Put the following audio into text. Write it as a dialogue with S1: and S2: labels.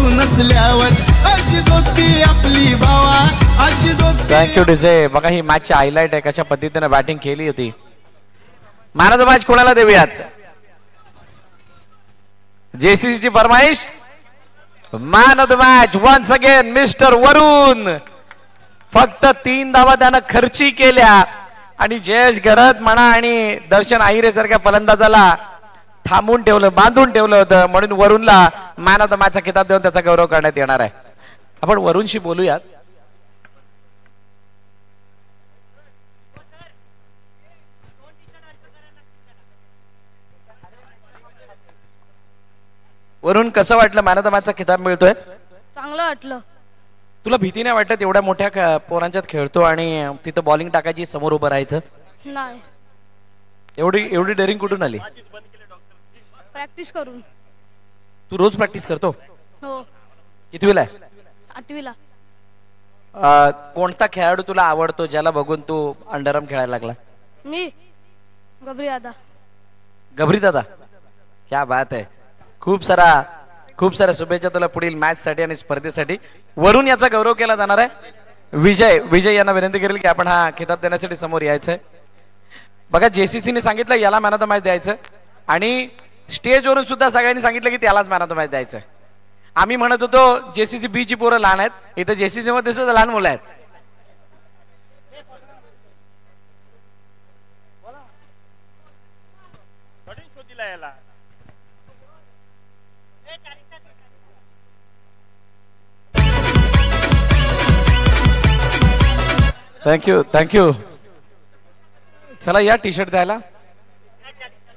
S1: तू नसल्यावर आजची दोस्ती आपली भावा आजची दोस्ती.
S2: Thank you DJ. बघा ही मॅचची हायलाइट आहे कशा पद्धतीने बॅटिंग केली होती. मॅन ऑफ द मॅच कोणाला देऊयात? जेसीसी ची फरमाईश. Man of the match once again mister Varun. फक्त 3 धावा त्यानं खर्ची केल्या आणि जयेश गरत म्हणा आणि दर्शन आहिरे सारख्या फलंदाजाला थांबून ठेवलं, बांधून ठेवलं होतं. म्हणून वरुणला मॅन ऑफ द मॅचचा किताब देऊन त्याचा गौरव करण्यात येणार आहे. आपण वरुणशी बोलूयात. वरुण कसं वाटलं मॅन ऑफ द मॅचचा किताब मिळतोय?
S3: चांगलं वाटलं.
S2: तुला भीती नाही वाटत एवढ्या मोठ्या पोरांच्यात खेळतो आणि तिथं बॉलिंग टाकायची समोर उभं राहायचं?
S3: नाही.
S2: एवढी डेअरिंग कुठून आली?
S3: प्रॅक्टिस करून.
S2: तू रोज प्रॅक्टिस करतो?
S3: हो.
S2: कितवीला आहे?
S3: 8वीला.
S2: कोणता खेळाडू तुला आवडतो ज्याला बघून तू अंडरआर्म खेळायला लागला?
S3: मी गबरी दादा.
S2: गबरी दादा, क्या बात आहे. खूप साऱ्या शुभेच्छा तुला पुढील मॅच साठी आणि स्पर्धेसाठी. वरून याचा गौरव केला जाणार आहे. विजय यांना विनंती करेल की आपण हा किताब देण्यासाठी समोर यायचंय. बघा जेसीसीने सांगितलं याला मॅन ऑफ द मॅच द्यायचं आणि स्टेजवरून सुद्धा सगळ्यांनी सांगितलं की त्यालाच मॅन ऑफ द मॅच द्यायचं. आम्ही म्हणत होतो जेसीसी बी ची पोरं लहान आहेत, इथं जेसीसी मध्ये सुद्धा लहान मुलं आहेत. थँक्यू. चला या टी शर्ट द्यायला.